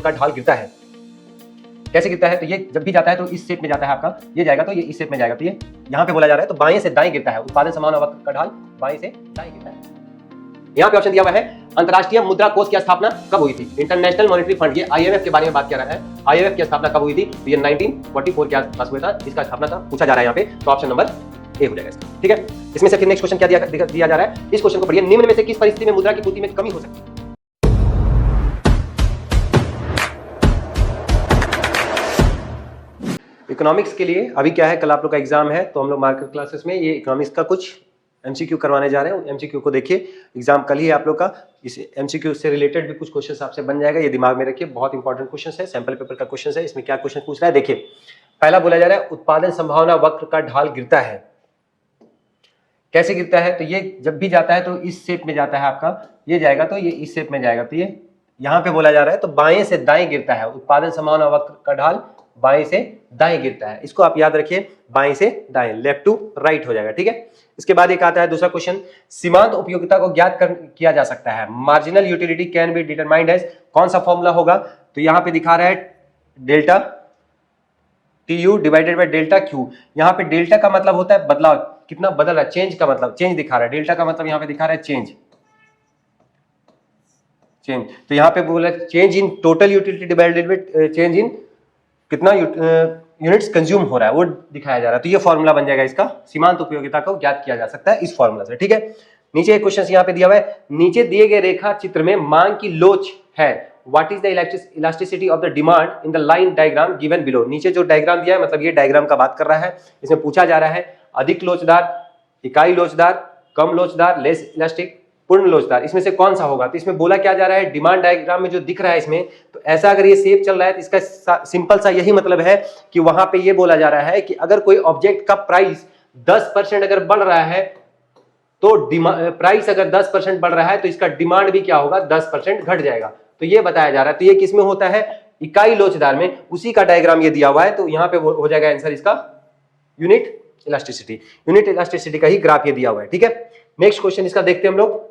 का ढाल गिरता है। कैसे गिरता है? तो ये जब भी जाता है तो इस शेप में जाता है आपका, ये जाएगा तो ये इस शेप में जाएगा, तो ये यहाँ पे बोला जा रहा है तो बाएं से दाएं गिरता है। उत्पादन संभावना वक्र का ढाल बाएं से दाएं गिरता है। यहाँ पे ऑप्शन दिया हुआ है अंतरराष्ट्रीय मुद्रा कोष की स्थापना कब हुई थी? इंटरनेशनल मॉनेटरी फंड, ये IMF के बारे में बात कर रहा है। IMF की स्थापना कब हुई थी? तो ये 1944 के आसपास हुआ था, इसका स्थापना था, पूछा जा रहा है यहाँ पे, तो ऑप्शन नंबर ए हो जाएगा इसका। ठीक है, इसमें से फिर नेक्स्ट क्वेश्चन क्या दिया जा रहा है, इस क्वेश्चन को पढ़िए। निम्न में से किस परिस्थिति में मुद्रा की पूर्ति में कमी हो सकती है? इकोनॉमिक्स के लिए अभी क्या है, कल आप लोग का एग्जाम है, तो हम लोग मार्केट क्लासेस में ये इकोनॉमिक्स का कुछ MCQ करवाने जा रहे हैं। MCQ को देखिए, एग्जाम कल ही है आप लोग का, इस MCQ से रिलेटेड भी कुछ क्वेश्चन आपसे बन जाएगा, ये दिमाग में रखिए, बहुत इंपॉर्टेंट क्वेश्चन है, सैंपल पेपर का क्वेश्चन है। इसमें क्या क्वेश्चन पूछ रहा है देखिए, पहला बोला जा रहा है उत्पादन संभावना वक्र का ढाल गिरता है। कैसे गिरता है? तो ये जब भी जाता है तो इस शेप में जाता है आपका, ये जाएगा तो ये इस शेप में जाएगा, तो ये यहाँ पे बोला जा रहा है तो बाएं से दाएं गिरता है। उत्पादन संभावना वक्र का ढाल बाएं से दाएं गिरता है, इसको आप याद रखिए, बाएं से दाएं, लेफ्ट टू राइट हो जाएगा। ठीक है, इसके बाद एक आता है दूसरा क्वेश्चन, सीमांत उपयोगिता को ज्ञात किया जा सकता है। Marginal utility can be determined as, कौन सा फॉर्मूला होगा? तो यहाँ पे दिखा रहा है delta TU divided by delta Q। यहाँ पे डेल्टा का मतलब होता है बदलाव, कितना बदल रहा है, चेंज का मतलब, चेंज दिखा रहा है। डेल्टा का मतलब यहाँ पे दिखा रहा है चेंज, तो यहाँ पे बोला change in total utility divided by change in कितना यूनिट्स कंज्यूम हो रहा है, वो दिखाया जा रहा है। तो ये फॉर्मूला बन जाएगा इसका, सीमांत उपयोगिता को ज्ञात किया जा सकता है इस फॉर्मूला से। ठीक है, नीचे एक क्वेश्चन यहाँ पे दिया हुआ है, नीचे दिए गए रेखा चित्र में मांग की लोच है, what is the elasticity of the demand in the line diagram given below. नीचे जो डायग्राम दिया है, मतलब ये डायग्राम का बात कर रहा है, इसमें पूछा जा रहा है अधिक लोचदार, इकाई लोचदार, कम लोचदार, लेस इलास्टिक, पूर्ण लोचदार, इसमें से कौन सा होगा? तो इसमें बोला क्या जा रहा है, डिमांड डायग्राम में जो दिख रहा है इसमें, तो ऐसा अगर ये शेप चल रहा है तो इसका सिंपल सा यही मतलब है कि वहां पे ये बोला जा रहा है कि अगर कोई ऑब्जेक्ट का प्राइस 10% अगर बढ़ रहा है, तो प्राइस अगर 10% बढ़ रहा है तो इसका डिमांड भी क्या होगा, 10% घट जाएगा। तो ये बताया जा रहा है। तो ये किसमें होता है? इकाई लोचदार में, उसी का डायग्राम ये दिया हुआ है, तो यहाँ पे हो जाएगा आंसर इसका यूनिट इलास्टिसिटी। यूनिट इलास्टिसिटी का ही ग्राफ ये दिया हुआ है। ठीक है, नेक्स्ट क्वेश्चन इसका देखते हैं हम लोग,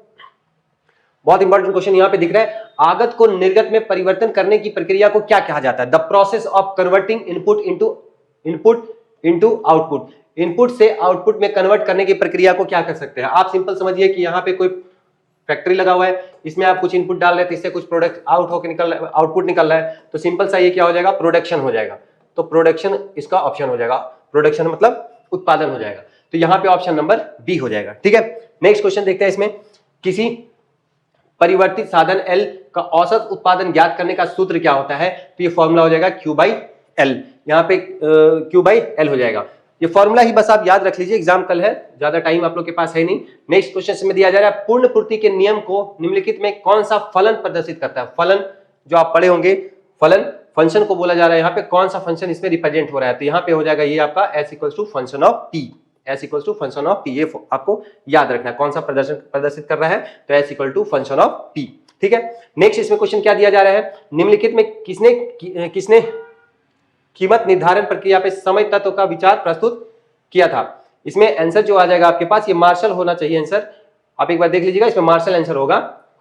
बहुत इंपॉर्टेंट क्वेश्चन यहाँ पे दिख रहा है, आगत को निर्गत में परिवर्तन करने की प्रक्रिया को क्या कहा जाता है? The process of converting input into output. Input से आउटपुट में कन्वर्ट करने की प्रक्रिया को क्या कर सकते हैं? आप सिंपल समझिए कि यहाँ पे कोई फैक्ट्री लगा हुआ है, इसमें आप कुछ इनपुट डाल रहे हैं, तो इससे कुछ प्रोडक्ट आउटपुट निकल रहा है, तो सिंपल सा ये क्या हो जाएगा, प्रोडक्शन हो जाएगा। तो प्रोडक्शन इसका ऑप्शन हो जाएगा, प्रोडक्शन मतलब उत्पादन हो जाएगा, तो यहाँ पे ऑप्शन नंबर बी हो जाएगा। ठीक है, नेक्स्ट क्वेश्चन देखते हैं, इसमें किसी परिवर्तित साधन L का औसत उत्पादन ज्ञात करने का सूत्र क्या होता है? तो ये फॉर्मूला हो जाएगा Q/L, यहाँ पे Q/L हो जाएगा। ये फॉर्मूला ही बस आप याद रख लीजिए, एग्जाम कल है, ज्यादा टाइम आप लोग के पास है नहीं। नेक्स्ट क्वेश्चन में दिया जा रहा है, पूर्ण पूर्ति के नियम को निम्नलिखित में कौन सा फलन प्रदर्शित करता है? फलन जो आप पढ़े होंगे, फलन फंक्शन को बोला जा रहा है, यहाँ पे कौन सा फंक्शन इसमें रिप्रेजेंट हो रहा है? तो यहाँ पे हो जाएगा ये आपका S equals to function of T, S equal to function of P, ये आपको याद रखना है, कौन सा प्रदर्शित कर रहा है, तो S equal to function of P। ठीक है, नेक्स्ट इसमें क्वेश्चन क्या दिया जा रहा है, निम्नलिखित में किसने कीमत निर्धारण प्रक्रिया पे समय तत्व का विचार प्रस्तुत किया था? इसमें आंसर जो आ जाएगा आपके पास, ये मार्शल होना चाहिए आंसर, आप एक बार देख लीजिएगा, इसमें मार्शल आंसर होगा।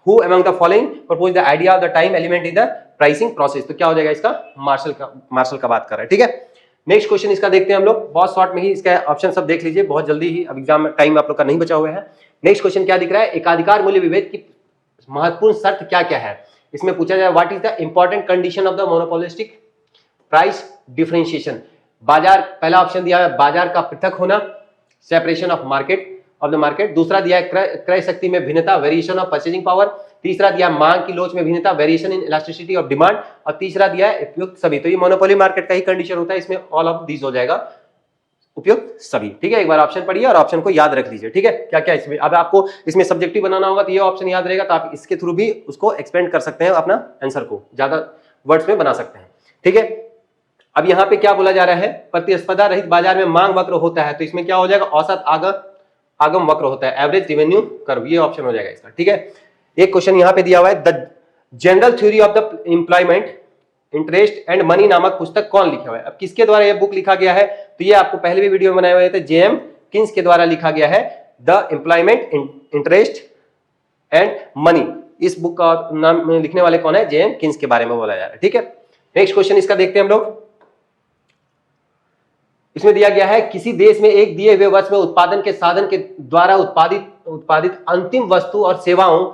Who among the following propose the idea of the time element in the pricing process, तो क्या हो जाएगा इसका, मार्शल का बात कर रहा है। ठीक है, नेक्स्ट क्वेश्चन इसका देखते हैं हम लोग, बहुत शॉर्ट में ही इसका ऑप्शन सब देख लीजिए, बहुत जल्दी ही, अब एग्जाम में टाइम आप लोग का नहीं बचा हुआ है। नेक्स्ट क्वेश्चन क्या दिख रहा है, एकाधिकार मूल्य विभेद की महत्वपूर्ण शर्त क्या क्या है? इसमें पूछा जाए what is the important condition of the monopolistic price differentiation. बाजार, पहला ऑप्शन दिया है बाजार का पृथक होना, सेपरेशन ऑफ मार्केट। दूसरा दिया है क्रय शक्ति में भिन्नता, वेरिएशन ऑफ परचेजिंग पावर। तीसरा दिया मांग की लोच में भिन्नता, variation in elasticity of demand. और तीसरा दिया है उपयुक्त सभी। तो ये मोनोपोली मार्केट का ही कंडीशन होता है, इसमें ऑल ऑफ दीज हो जाएगा, उपयुक्त सभी। ठीक है, एक बार ऑप्शन पढ़िए और ऑप्शन को याद रख लीजिए। ठीक है, क्या क्या इसमें, अब आपको इसमें सब्जेक्टिव बनाना होगा तो ये ऑप्शन याद रहेगा, तो आप इसके थ्रू भी उसको एक्सपेंड कर सकते हैं, अपना आंसर को ज्यादा वर्ड्स में बना सकते हैं। ठीक है, अब यहाँ पे क्या बोला जा रहा है, प्रतिस्पर्धा रहित बाजार में मांग वक्र होता है, तो इसमें क्या हो जाएगा, औसत आगम वक्र होता है, एवरेज रेवेन्यू कर्व, ये ऑप्शन हो जाएगा इसका। ठीक है, एक क्वेश्चन यहाँ पे दिया हुआ है, the general theory of the employment interest and money नामक पुस्तक कौन लिखा हुआ है? अब किसके द्वारा यह बुक लिखा गया है? तो ये आपको पहले भी वीडियो में बनाए हुए थे, JM किन्स के द्वारा लिखा गया है, the employment interest and money. इस बुक का नाम लिखने वाले कौन है? जेएम किन्स के बारे में बोला जा रहा है। ठीक है, नेक्स्ट क्वेश्चन इसका देखते हैं हम लोग। इसमें दिया गया है किसी देश में एक दिए हुए वर्ष में उत्पादन के साधन के द्वारा उत्पादित अंतिम वस्तु और सेवाओं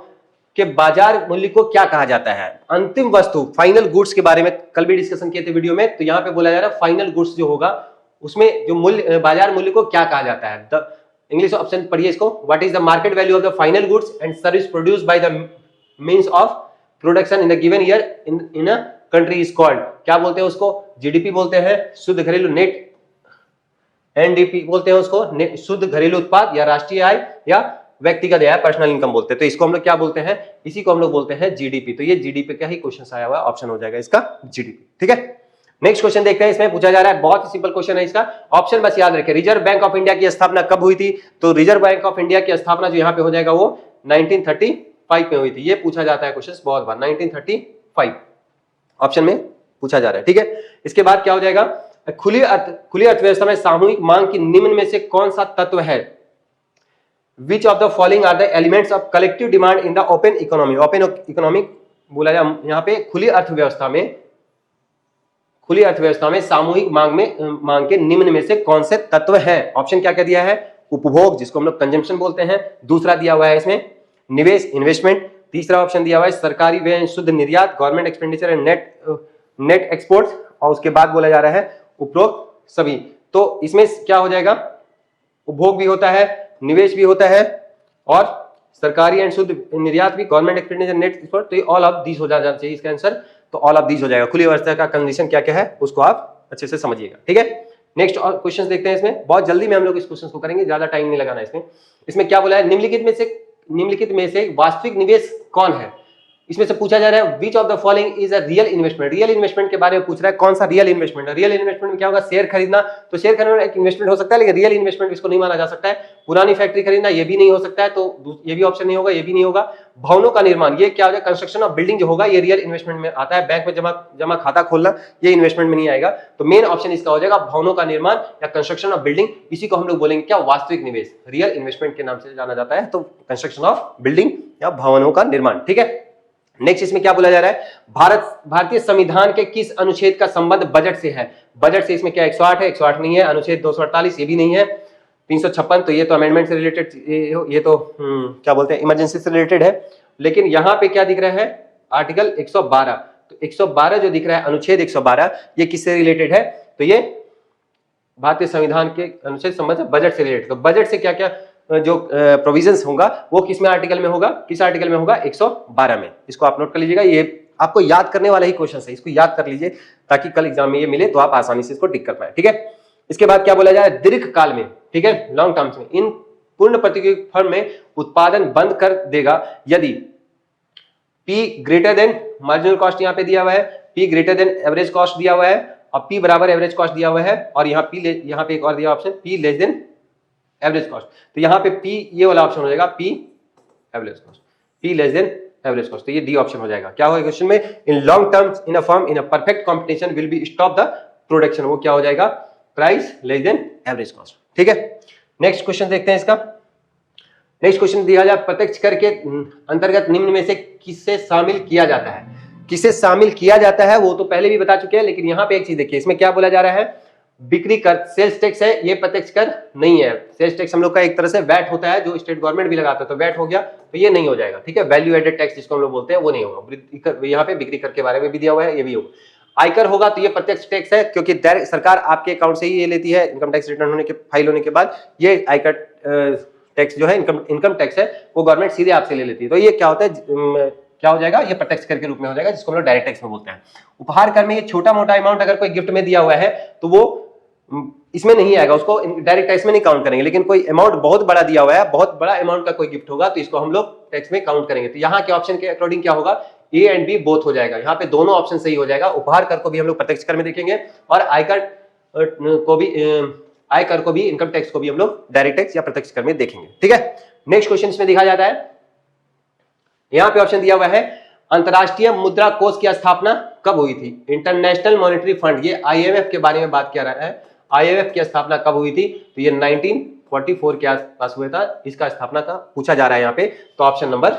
के बाजार मूल्य को क्या कहा जाता है? अंतिम वस्तु, फाइनल गुड्स के बारे में कल भी डिस्कशन किए थे वीडियो में, तो यहाँ पे बोला जा रहा है फाइनल गुड्स जो होगा उसमें जो मूल्य, बाजार मूल्य को क्या कहा जाता है? द इंग्लिश ऑप्शन पढ़िए इसको। What is the market value of the final goods and service produced by the means of production in the given year in a country is called, क्या बोलते हैं उसको? जीडीपी बोलते हैं, शुद्ध घरेलू नेट, एनडीपी बोलते हैं उसको, शुद्ध घरेलू उत्पाद, या राष्ट्रीय आय, या व्यक्तिगत आय, पर्सनल इनकम बोलते हैं। तो इसको हम लोग क्या बोलते हैं? इसी को हम लोग बोलते हैं जीडीपी। तो ये जीडीपी का ही क्वेश्चन आया हुआ है, ऑप्शन हो जाएगा इसका जीडीपी। ठीक है, नेक्स्ट क्वेश्चन देखते हैं। इसमें पूछा जा रहा है, बहुत ही सिंपल क्वेश्चन है इसका, ऑप्शन बस याद रखें। रिजर्व बैंक ऑफ इंडिया की स्थापना कब हुई थी? तो रिजर्व बैंक ऑफ इंडिया की स्थापना जो यहाँ पे हो जाएगा वो 1935 में हुई थी। ये पूछा जाता है क्वेश्चन बहुत बार, 1935 ऑप्शन में पूछा जा रहा है। ठीक है, इसके बाद क्या हो जाएगा? खुली अर्थव्यवस्था में सामूहिक मांग की निम्न में से कौन सा तत्व है? Which of the following are the elements of collective demand in the open economy? Open economic बोला जाए यहाँ पे खुली अर्थव्यवस्था में सामूहिक मांग के निम्न में से कौन से तत्व हैं? ऑप्शन क्या क्या दिया है? उपभोग, जिसको हम लोग कंजम्पशन बोलते हैं। दूसरा दिया हुआ है इसमें निवेश, इन्वेस्टमेंट। तीसरा ऑप्शन दिया हुआ है सरकारी व्यय, शुद्ध निर्यात, government expenditure and net exports. और उसके बाद बोला जा रहा है उपरोक्त सभी। तो इसमें क्या हो जाएगा? उपभोग भी होता है, निवेश भी होता है, और सरकारी एंड शुद्ध निर्यात भी, गवर्नमेंट एक्सपेंडिचर, नेट एक्सपोर्ट। तो ये ऑल ऑफ दीज हो जाना चाहिए इसका आंसर। तो ऑल ऑफ दीज हो जाएगा। खुली अवस्था का कंडीशन क्या क्या है उसको आप अच्छे से समझिएगा। ठीक है, नेक्स्ट क्वेश्चन देखते हैं। इसमें बहुत जल्दी में हम लोग इस क्वेश्चन को करेंगे, ज्यादा टाइम नहीं लगाना इसमें। इसमें क्या बोला है? निम्नलिखित में से वास्तविक निवेश कौन है? इसमें से पूछा जा रहा है which of the following is a real investment. Real investment के बारे में पूछ रहा है, कौन सा रियल इन्वेस्टमेंट है? रियल इन्वेस्टमेंट में क्या होगा? शेयर खरीदना। तो शेयर खरीदना एक इन्वेस्टमेंट हो सकता है, लेकिन रियल इन्वेस्टमेंट इसको नहीं माना जा सकता है। पुरानी फैक्ट्री खरीदना ये भी नहीं हो सकता है, तो ये भी ऑप्शन नहीं होगा, ये भी नहीं होगा। भवनों का निर्माण, ये क्या हो जाए? कंस्ट्रक्शन ऑफ बिल्डिंग जो होगा ये रियल इन्वेस्टमेंट में आता है। बैंक में जमा खाता खोलना ये इन्वेस्टमेंट में नहीं आएगा। तो मेन ऑप्शन इसका हो जाएगा भवनों का निर्माण या कंस्ट्रक्शन ऑफ बिल्डिंग। इसी को हम लोग बोलेंगे क्या? वास्तविक निवेश, रियल इन्वेस्टमेंट के नाम से जाना जाता है। तो कंस्ट्रक्शन ऑफ बिल्डिंग या भवनों का निर्माण। ठीक है, नेक्स्ट इसमें क्या बोला जा रहा है? भारतीय संविधान के किस अनुच्छेद का संबंध बजट से है? बजट से इसमें क्या 108 है? 108 नहीं है। अनुच्छेद 248 ये भी नहीं है। 356 तो ये तो अमेंडमेंट से रिलेटेड, ये तो क्या बोलते हैं, इमरजेंसी से रिलेटेड है। लेकिन यहाँ पे क्या दिख रहा है? आर्टिकल 112। तो 112 जो दिख रहा है, अनुच्छेद 112, ये किससे रिलेटेड है? तो ये भारतीय संविधान के अनुच्छेद संबंध बजट से रिलेटेड। तो बजट से क्या क्या जो प्रोविजंस होगा वो किस में आर्टिकल में होगा? किस आर्टिकल में होगा? 112 में। इसको आप नोट कर लीजिएगा, ये आपको याद करने वाला ही क्वेश्चन है, इसको याद कर लीजिए ताकि कल एग्जाम में ये मिले तो आप आसानी से इसको टिक कर पाए। ठीक है, इसके बाद क्या बोला जाए? दीर्घ काल में, ठीक है, लॉन्ग टर्म्स में इन पूर्ण प्रतियोगिक फर्म में उत्पादन बंद कर देगा यदि P greater than marginal cost यहाँ पे दिया हुआ है, P greater than average cost दिया हुआ है, और P बराबर एवरेज कॉस्ट दिया हुआ है, और यहाँ पे एक और दिया option P less than average cost. तो यहाँ पे P ये वाला ऑप्शन हो जाएगा, P average cost, P less than average cost. तो ये डी ऑप्शन हो जाएगा। क्या होगा क्वेश्चन में? In long terms in a firm in a perfect competition will be stop the production. वो क्या हो जाएगा? Price less than average cost. ठीक है, नेक्स्ट क्वेश्चन देखते हैं इसका। नेक्स्ट क्वेश्चन दिया जाए, प्रत्यक्ष कर के अंतर्गत निम्न में से किसे शामिल किया जाता है? किसे शामिल किया जाता है वो तो पहले भी बता चुके हैं, लेकिन यहाँ पे एक चीज देखिए, इसमें क्या बोला जा रहा है? बिक्री कर, सेल्स टैक्स है, ये प्रत्यक्ष कर नहीं है। सेल्स टैक्स हम लोग का एक तरह से वैट होता है जो स्टेट गवर्नमेंट भी लगाता है, तो वैट हो गया, तो ये नहीं हो जाएगा। ठीक है, वैल्यू एडेड टैक्स जिसको हम लोग बोलते हैं वो नहीं होगा। यहाँ पे बिक्री कर के बारे में भी दिया हुआ है, ये भी होगा। आयकर होगा तो ये प्रत्यक्ष टैक्स है, क्योंकि डायरेक्ट सरकार आपके अकाउंट से ही ये लेती है। इनकम टैक्स रिटर्न होने के फाइल होने के बाद ये आयकर टैक्स जो है, इनकम टैक्स है, वो गवर्नमेंट सीधे आपसे ले लेती है। तो ये क्या होता है? क्या हो जाएगा? ये प्रत्यक्ष कर के रूप में हो जाएगा, जिसको हम लोग डायरेक्ट टैक्स में बोलते हैं। उपहार कर में ये छोटा मोटा अमाउंट अगर कोई गिफ्ट में दिया हुआ है तो वो इसमें नहीं आएगा, उसको डायरेक्ट टैक्स में नहीं काउंट करेंगे। लेकिन कोई अमाउंट बहुत बड़ा दिया हुआ है, बहुत बड़ा अमाउंट का कोई गिफ्ट होगा तो इसको हम लोग टैक्स में काउंट करेंगे। तो यहाँ के ऑप्शन के अकॉर्डिंग क्या होगा? ए एंड बी बोथ हो जाएगा। यहाँ पे दोनों ऑप्शन सही हो जाएगा। उपहार कर को भी हम लोग प्रत्यक्ष कर में देखेंगे, और आयकर को भी इनकम टैक्स को भी हम लोग डायरेक्ट टैक्स या प्रत्यक्ष कर में देखेंगे। ठीक है, नेक्स्ट क्वेश्चन इसमें देखा जाता है, यहाँ पे ऑप्शन दिया हुआ है अंतरराष्ट्रीय मुद्रा कोष की स्थापना कब हुई थी? इंटरनेशनल मॉनेटरी फंड, ये IMF के बारे में बात कर रहा है। IMF की स्थापना कब हुई थी? तो ये 1944 के आसपास हुआ था। इसका स्थापना का पूछा जा रहा है यहाँ पे, तो ऑप्शन नंबर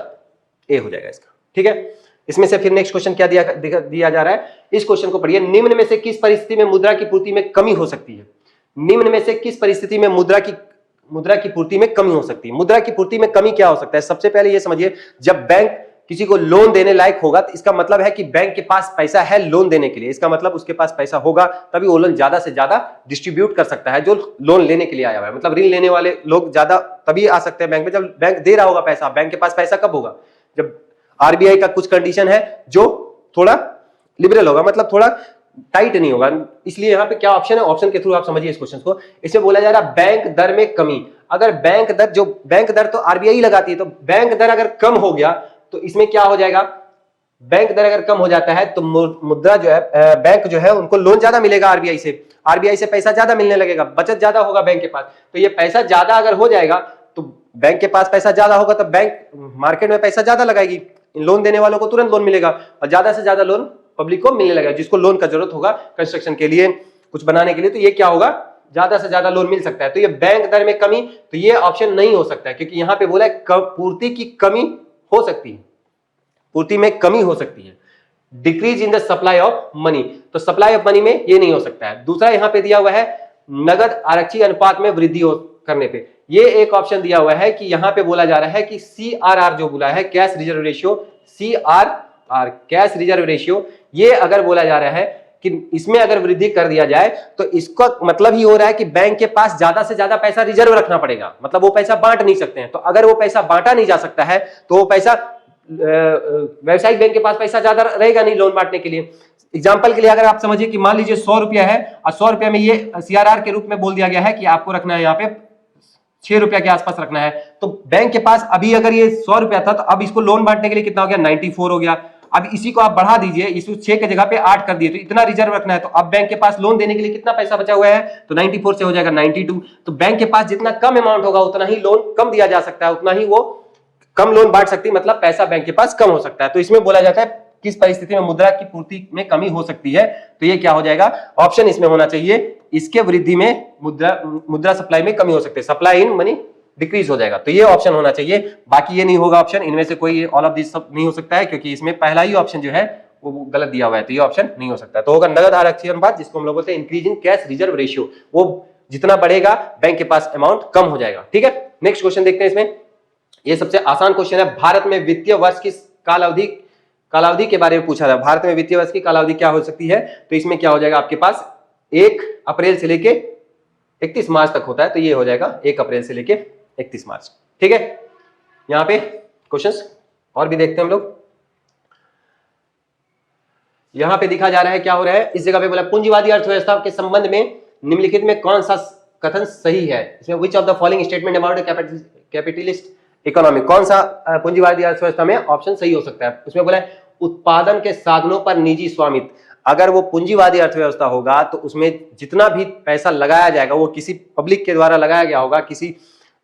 ए हो जाएगा इसका। ठीक है। इसमें से फिर नेक्स्ट क्वेश्चन क्या दिया जा रहा है, इस क्वेश्चन को पढ़िए। निम्न में से किस परिस्थिति में मुद्रा की पूर्ति में कमी हो सकती है? निम्न में से किस परिस्थिति में मुद्रा की पूर्ति में कमी हो सकती है? मुद्रा की पूर्ति में कमी क्या हो सकता है? सबसे पहले यह समझिए, जब बैंक किसी को लोन देने लायक होगा तो इसका मतलब है कि बैंक के पास पैसा है लोन देने के लिए। इसका मतलब उसके पास पैसा होगा तभी वो लोन ज्यादा से ज्यादा डिस्ट्रीब्यूट कर सकता है जो लोन लेने के लिए आया हुआ है। मतलब ऋण लेने वाले लोग ज्यादा तभी आ सकते हैं बैंक में जब बैंक दे रहा होगा पैसा। बैंक के पास पैसा कब होगा? जब आरबीआई का कुछ कंडीशन है जो थोड़ा लिबरल होगा, मतलब थोड़ा टाइट नहीं होगा। इसलिए यहाँ पे क्या ऑप्शन है, ऑप्शन के थ्रू आप समझिए इस क्वेश्चन को। इसमें बोला जा रहा है बैंक दर में कमी। अगर बैंक दर तो आरबीआई लगाती है, तो बैंक दर अगर कम हो गया तो इसमें क्या हो जाएगा? बैंक दर अगर कम हो जाता है तो मुद्रा जो है, बैंक जो है उनको लोन ज्यादा मिलेगा आरबीआई से पैसा ज्यादा मिलने लगेगा, बचत ज्यादा होगा बैंक के पास। तो ये पैसा ज्यादा अगर हो जाएगा तो बैंक के पास पैसा ज्यादा होगा तो बैंक मार्केट में पैसा ज्यादा लगाएगी, लोन देने वालों को तुरंत लोन मिलेगा और ज्यादा से ज्यादा लोन पब्लिक को मिलने लगेगा। जिसको लोन का जरूरत होगा कंस्ट्रक्शन के लिए, कुछ बनाने के लिए, तो ये क्या होगा? ज्यादा से ज्यादा लोन मिल सकता है। तो ये बैंक दर में कमी, तो ये ऑप्शन नहीं हो सकता है, क्योंकि यहां पे बोला है पूर्ति की कमी हो सकती है, पूर्ति में कमी हो सकती है। Decrease in the supply of money, तो सप्लाई ऑफ मनी में ये नहीं हो सकता है। दूसरा यहां पे दिया हुआ है नगद आरक्षी अनुपात में वृद्धि करने पे, ये एक ऑप्शन दिया हुआ है कि यहां पे बोला जा रहा है कि CRR जो बोला है, cash reserve ratio, CRR cash reserve ratio, ये अगर बोला जा रहा है कि इसमें अगर वृद्धि कर दिया जाए तो इसका मतलब ही हो रहा है कि बैंक के पास ज्यादा से ज्यादा पैसा रिजर्व रखना पड़ेगा, मतलब वो पैसा बांट नहीं सकते हैं। तो अगर वो पैसा बांटा नहीं जा सकता है तो वो पैसा व्यवसायिक बैंक के पास पैसा ज्यादा रहेगा नहीं लोन बांटने के लिए। एग्जाम्पल के लिए अगर आप समझिए कि मान लीजिए 100 रुपया है और 100 रुपया में ये CRR के रूप में बोल दिया गया है कि आपको रखना है यहाँ पे 6 रुपया के आसपास रखना है, तो बैंक के पास अभी अगर ये 100 रुपया था तो अब इसको लोन बांटने के लिए कितना हो गया? 94 हो गया। अब इसी को आप बढ़ा दीजिए, इसको 6 की जगह पे 8 कर दिए, तो इतना रिजर्व रखना है। तो अब बैंक के पास लोन देने के लिए कितना पैसा बचा हुआ है? तो 94 से हो जाएगा 92। तो बैंक के पास जितना कम अमाउंट होगा उतना ही लोन कम दिया जा सकता है, उतना ही वो कम लोन बांट सकती है, मतलब पैसा बैंक के पास कम हो सकता है। तो इसमें बोला जाता है किस परिस्थिति में मुद्रा की पूर्ति में कमी हो सकती है, तो ये क्या हो जाएगा? ऑप्शन इसमें होना चाहिए, इसके वृद्धि में मुद्रा सप्लाई में कमी हो सकती है, सप्लाई इन मनी डिक्रीज हो जाएगा। तो ये ऑप्शन होना चाहिए, बाकी ये नहीं होगा ऑप्शन। इनमें से कोई ऑल ऑफ दिस सब नहीं हो सकता है, क्योंकि इसमें पहला ही ऑप्शन जो है वो गलत दिया हुआ है, तो ये ऑप्शन नहीं हो सकता। तो होगा नगद आरक्षी अनुपात, जिसको हम लोग बोलते हैं increase in cash reserve ratio. वो जितना बढ़ेगा बैंक के पास अमाउंट कम हो जाएगा। ठीक है, नेक्स्ट क्वेश्चन देखते हैं। इसमें ये सबसे आसान क्वेश्चन है। भारत में वित्तीय वर्ष की कालावधि के बारे में पूछा था। भारत में वित्तीय वर्ष की कालावधि क्या हो सकती है? तो इसमें क्या हो जाएगा आपके पास? 1 अप्रैल से लेके 31 मार्च तक होता है, तो ये हो जाएगा 1 अप्रैल से लेके 31 मार्च। ठीक है, यहां पे क्वेश्चंस और भी देखते हैं हम लोग। यहां पे दिखा जा रहा है क्या हो रहा है, इस जगह पे बोला पूंजीवादी अर्थव्यवस्था के संबंध में निम्नलिखित में कौन सा कथन सही है? इसमें which of the following statement about capitalist economy, कौन सा पूंजीवादी अर्थव्यवस्था में ऑप्शन सही हो सकता है? उसमें बोला है उत्पादन के साधनों पर निजी स्वामित्व। अगर वो पूंजीवादी अर्थव्यवस्था होगा तो उसमें जितना भी पैसा लगाया जाएगा वो किसी पब्लिक के द्वारा लगाया गया होगा, किसी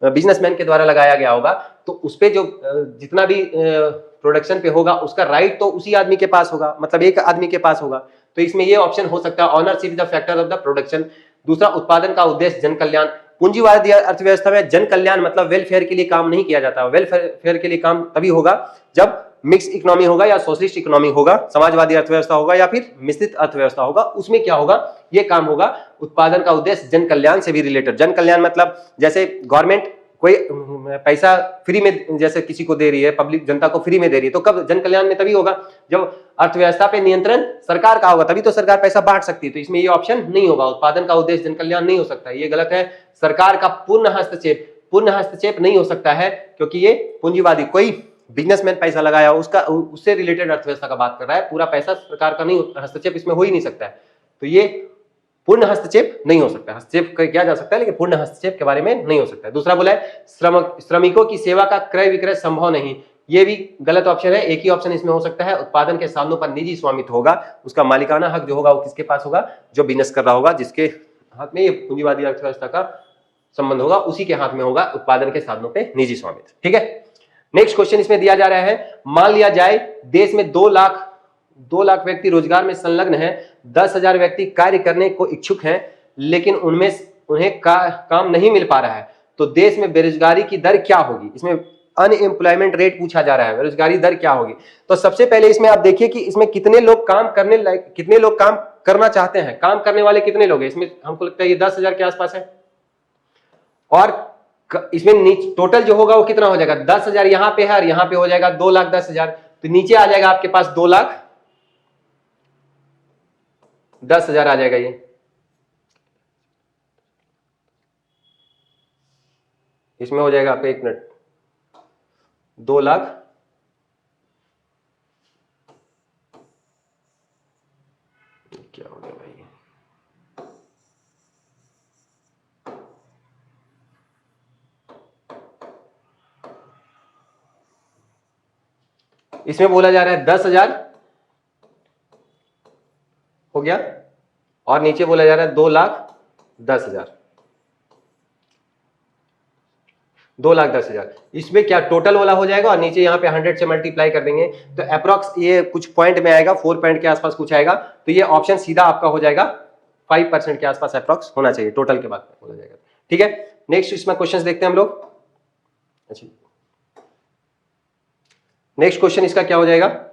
बिजनेसमैन के द्वारा लगाया गया होगा, तो उस पे जो जितना भी प्रोडक्शन पे होगा उसका राइट तो उसी आदमी के पास होगा, मतलब एक आदमी के पास होगा। तो इसमें ये ऑप्शन हो सकता है ownership the factor of the production. दूसरा, उत्पादन का उद्देश्य जन कल्याण। पूंजीवादी अर्थव्यवस्था में जन कल्याण मतलब वेलफेयर के लिए काम नहीं किया जाता। वेलफेयर के लिए काम तभी होगा जब मिक्स इकोनॉमी होगा या सोशलिस्ट इकोनॉमी होगा, समाजवादी अर्थव्यवस्था होगा या फिर मिश्रित अर्थव्यवस्था होगा, उसमें क्या होगा? ये काम होगा उत्पादन का उद्देश्य जन कल्याण से भी रिलेटेड। जन कल्याण मतलब जैसे गवर्नमेंट कोई पैसा फ्री में जैसे किसी को दे रही है, पब्लिक जनता को फ्री में दे रही है, तो कब जन कल्याण में? तभी होगा जब अर्थव्यवस्था पे नियंत्रण सरकार का होगा, तभी तो सरकार पैसा बांट सकती है। तो इसमें ये ऑप्शन नहीं होगा, उत्पादन का उद्देश्य जन कल्याण नहीं हो सकता, ये गलत है। सरकार का पूर्ण हस्तक्षेप नहीं हो सकता है, क्योंकि ये पूंजीवादी कोई बिजनेसमैन पैसा लगाया उससे रिलेटेड अर्थव्यवस्था का बात कर रहा है, पूरा पैसा सरकार का नहीं, हस्तक्षेप इसमें हो ही नहीं सकता है। तो ये पूर्ण हस्तक्षेप नहीं हो सकता। हस्तक्षेप किया जा सकता है लेकिन पूर्ण हस्तक्षेप के बारे में नहीं हो सकता है। दूसरा बोला है श्रमिकों की सेवा का क्रय विक्रय संभव नहीं, ये भी गलत ऑप्शन है। एक ही ऑप्शन इसमें हो सकता है, उत्पादन के साधनों पर निजी स्वामित्व होगा, उसका मालिकाना हक जो होगा वो किसके पास होगा? जो बिजनेस कर रहा होगा, जिसके हाथ में ये पूंजीवादी अर्थव्यवस्था का संबंध होगा, उसी के हाथ में होगा उत्पादन के साधनों पर निजी स्वामित्व। ठीक है, नेक्स्ट क्वेश्चन इसमें दिया जा रहा है, मान लिया जाए देश में 2 लाख व्यक्ति रोजगार में संलग्न हैं, 10,000 व्यक्ति कार्य करने को इच्छुक हैं, लेकिन उन्हें काम नहीं मिल पा रहा है, तो देश में बेरोजगारी की दर क्या होगी? इसमें अनएम्प्लॉयमेंट रेट पूछा जा रहा है, बेरोजगारी दर क्या होगी। तो सबसे पहले इसमें आप देखिए कि इसमें कितने लोग काम करना चाहते हैं, काम करने वाले कितने लोग हैं। इसमें हमको लगता है ये 10,000 के आसपास है, और इसमें टोटल जो होगा वो कितना हो जाएगा, 10,000 यहां पे है और यहां पे हो जाएगा 2,10,000, तो नीचे आ जाएगा आपके पास 2,10,000 आ जाएगा। ये इसमें हो जाएगा आपका, 1 मिनट, 2 लाख क्या हो गया भाई, इसमें बोला जा रहा है 10,000 हो गया, और नीचे बोला जा रहा है 2,10,000, 2,10,000। इसमें क्या टोटल वाला हो जाएगा, और नीचे यहाँ पे 100 से मल्टीप्लाई कर देंगे तो अप्रोक्स ये कुछ पॉइंट में आएगा, 4 पॉइंट के आसपास कुछ आएगा। तो ये ऑप्शन सीधा आपका हो जाएगा 5% के आसपास अप्रोक्स होना चाहिए, टोटल के बाद बोला जाएगा। ठीक है, नेक्स्ट इसमें क्वेश्चन देखते हैं हम लोग। अच्छा, नेक्स्ट क्वेश्चन इसका क्या हो जाएगा,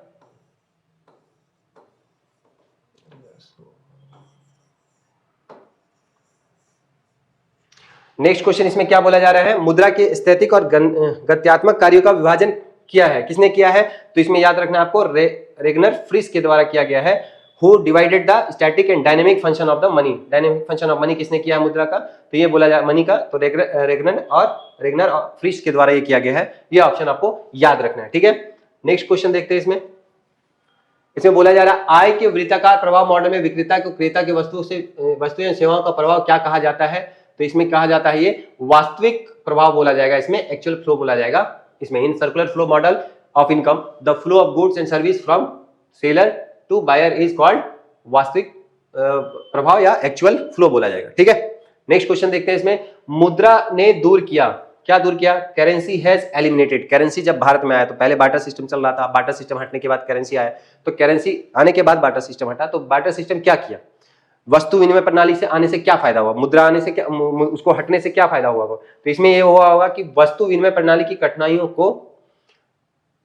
नेक्स्ट क्वेश्चन इसमें क्या बोला जा रहा है, मुद्रा के स्थैतिक और गत्यात्मक कार्यों का विभाजन किया है, किसने किया है। तो इसमें याद रखना आपको रेगनर फ्रिस के द्वारा किया गया है। Who divided the static and dynamic function of the money, dynamic function of money किसने किया है मुद्रा का, तो ये बोला जा मनी का, तो रेगनर और फ्रिस के द्वारा ये किया गया है। ये ऑप्शन आपको याद रखना है। ठीक है, नेक्स्ट क्वेश्चन देखते हैं। इसमें बोला जा रहा है आय के वृत्ताकार प्रभाव मॉडल में विक्रेता को क्रेता के वस्तु या सेवाओं का प्रभाव क्या कहा जाता है। तो इसमें कहा जाता है ये वास्तविक प्रभाव बोला जाएगा, इसमें एक्चुअल फ्लो बोला जाएगा। इसमें in circular flow model of income the flow of goods and service from seller to buyer is called वास्तविक प्रभाव या एक्चुअल फ्लो बोला जाएगा। ठीक है, नेक्स्ट क्वेश्चन देखते हैं। इसमें मुद्रा ने दूर किया, क्या दूर किया, करेंसी हैज एलिमिनेटेड। करेंसी जब भारत में आया तो पहले बार्टर सिस्टम चल रहा था, बार्टर सिस्टम हटने के बाद करेंसी आया, तो करेंसी आने के बाद बार्टर सिस्टम हटा। तो बार्टर सिस्टम क्या किया, वस्तु विनिमय प्रणाली से आने से क्या फायदा हुआ, मुद्रा आने से क्या, उसको हटने से क्या फायदा हुआ। तो इसमें ये हुआ होगा कि वस्तु विनिमय प्रणाली की कठिनाइयों को,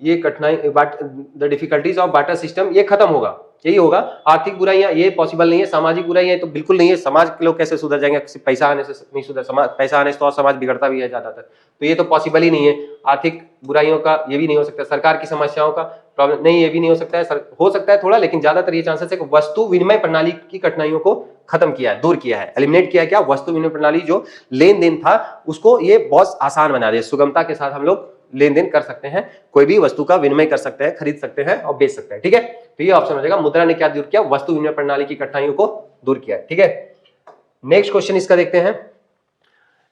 ये कठिनाई the difficulties of barter system ये खत्म होगा, यही होगा। आर्थिक बुराइयां ये पॉसिबल नहीं है, सामाजिक बुराइयां तो बिल्कुल नहीं है। समाज के लोग कैसे सुधर जाएंगे, पैसा आने से नहीं सुधर, पैसा आने से तो और समाज बिगड़ता भी है ज्यादातर, तो ये तो पॉसिबल ही नहीं है। आर्थिक बुराइयों का ये भी नहीं हो सकता, सरकार की समस्याओं का प्रॉब्लम नहीं, ये भी नहीं हो सकता है। हो सकता है थोड़ा, लेकिन ज्यादातर ये चांसेस है कि वस्तु विनिमय प्रणाली की कठिनाइयों को खत्म किया है, दूर किया है, एलिमिनेट किया है। क्या, वस्तु विनिमय प्रणाली जो लेन देन था उसको ये बहुत आसान बना दिया, सुगमता के साथ हम लोग लेन देन कर सकते हैं, कोई भी वस्तु का विनिमय कर सकते हैं, खरीद सकते हैं और बेच सकते हैं। ठीक है, तो ये ऑप्शन हो जाएगा, मुद्रा ने क्या दूर किया, वस्तु विनिमय प्रणाली की कठिनाइयों को दूर किया है। ठीक है, नेक्स्ट क्वेश्चन इसका देखते हैं।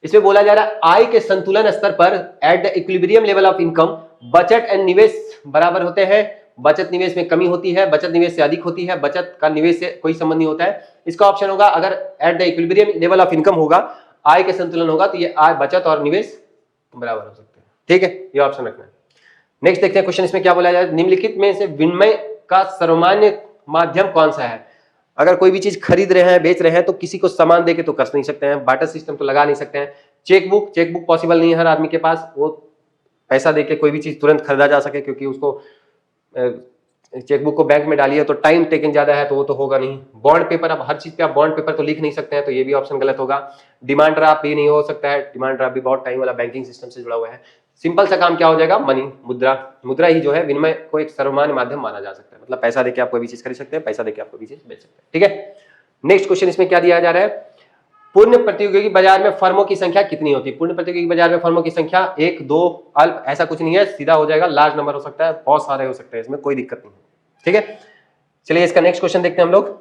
इसमें बोला जा रहा है आय के संतुलन स्तर पर at the equilibrium level of income बचत एंड निवेश बराबर होते हैं। बचत निवेश में कमी होती है, बचत निवेश से अधिक होती है, बचत का निवेश से कोई संबंध नहीं होता है। इसका ऑप्शन होगा, अगर at the equilibrium level of income होगा, आय के संतुलन होगा, तो ये आय, बचत और निवेश बराबर हो सकते हैं। ठीक है, ये ऑप्शन रखना है। नेक्स्ट देखते हैं क्वेश्चन, इसमें क्या बोला जाए, निम्नलिखित में से विनिमय का सर्वमान्य माध्यम कौन सा है। अगर कोई भी चीज खरीद रहे हैं, बेच रहे हैं, तो किसी को सामान देके तो कर नहीं सकते हैं, बार्टर सिस्टम तो लगा नहीं सकते हैं। चेकबुक पॉसिबल नहीं है हर आदमी के पास, वो पैसा देके कोई भी चीज तुरंत खरीदा जा सके, क्योंकि उसको चेकबुक को बैंक में डालिए तो टाइम टेकन ज्यादा है, तो वो तो होगा नहीं। बॉन्ड पेपर, अब हर चीज पे आप बॉन्ड पेपर तो लिख नहीं सकते हैं, तो ये भी ऑप्शन गलत होगा। डिमांड ड्राफ्ट भी नहीं हो सकता है, डिमांड ड्राफ्ट भी बहुत टाइम वाला बैंकिंग सिस्टम से जुड़ा हुआ है। सिंपल सा काम क्या हो जाएगा, मनी, मुद्रा ही जो है विनिमय को एक सर्वमान्य माध्यम माना जा सकता है। मतलब पैसा देके आप कोई भी चीज खरीद सकते हैं, पैसा देके आप कोई भी चीज बेच सकते हैं। ठीक है, नेक्स्ट क्वेश्चन इसमें क्या दिया जा रहा है, पूर्ण प्रतियोगी बाजार में फर्मों की संख्या कितनी होती है। पूर्ण प्रतियोगी बाजार में फर्मों की संख्या 1, 2, अल्प, ऐसा कुछ नहीं है, सीधा हो जाएगा। लार्ज नंबर हो सकता है, बहुत सारे हो सकते हैं, इसमें कोई दिक्कत नहीं है। ठीक है, चलिए इसका नेक्स्ट क्वेश्चन देखते हैं हम लोग।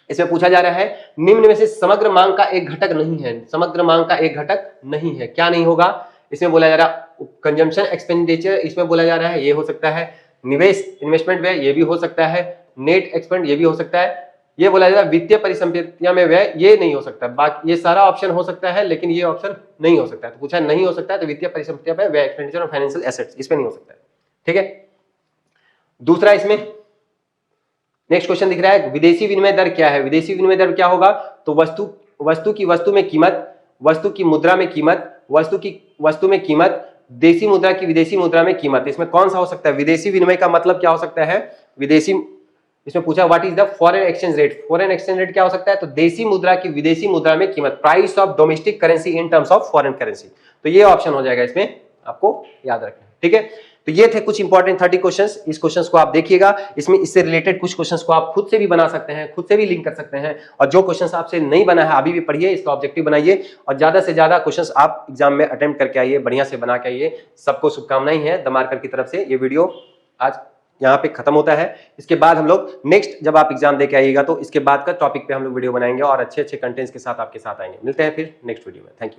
इसमें पूछा जा रहा है निम्न में से समग्र मांग का एक घटक नहीं है। समग्र मांग का एक घटक नहीं है, क्या नहीं होगा। इसमें बोला जा रहा कंजम्पशन एक्सपेंडिचर, इसमें बोला जा रहा है ये हो सकता है। निवेश, इन्वेस्टमेंट व्यय, ये भी हो सकता है। नेट एक्सपेंड, ये भी हो सकता है। ये बोला जा रहा है वित्तीय परिसंपत्तियां में व्यय, ये नहीं हो सकता। बाकी ये सारा ऑप्शन हो सकता है, लेकिन ये ऑप्शन नहीं हो सकता है। तो पूछा नहीं हो सकता है, तो वित्तीय परिसंपत्तियां में व्यय, एक्सपेंडिचर और फाइनेंशियल एसेट्स, इसमें नहीं हो सकता है। ठीक है, दूसरा इसमें नेक्स्ट क्वेश्चन दिख रहा है विदेशी विनिमय दर क्या है। विदेशी विनिमय दर क्या होगा, तो वस्तु की वस्तु में कीमत, वस्तु की मुद्रा में कीमत, वस्तु में कीमत, देसी मुद्रा की विदेशी मुद्रा में कीमत, इसमें कौन सा हो सकता है? विदेशी विनिमय का मतलब क्या हो सकता है? विदेशी, इसमें पूछा what is the foreign exchange rate. Foreign exchange rate क्या हो सकता है? तो देसी मुद्रा की विदेशी मुद्रा में कीमत, price of domestic currency in terms of foreign currency. तो ये ऑप्शन हो जाएगा, इसमें आपको याद रखना है। ठीक है, तो ये थे कुछ इंपॉर्टेंट 30 क्वेश्चंस। इस क्वेश्चंस को आप देखिएगा, इसमें इससे रिलेटेड कुछ क्वेश्चंस को आप खुद से भी बना सकते हैं, खुद से भी लिंक कर सकते हैं। और जो क्वेश्चंस आपसे नहीं बना है अभी भी पढ़िए, इसका ऑब्जेक्टिव बनाइए और ज्यादा से ज्यादा क्वेश्चंस आप एग्जाम में अटेम्प्ट करके आइए, बढ़िया से बना के आइए। सबको शुभकामनाएं हैं द मार्कर की तरफ से। ये वीडियो आज यहाँ पे खत्म होता है। इसके बाद हम लोग नेक्स्ट जब आप एग्जाम देके आइएगा तो इसके बाद का टॉपिक पे हम लोग वीडियो बनाएंगे और अच्छे अच्छे कंटेंट्स के साथ आपके साथ आएंगे। मिलते हैं फिर नेक्स्ट वीडियो में। Thank you.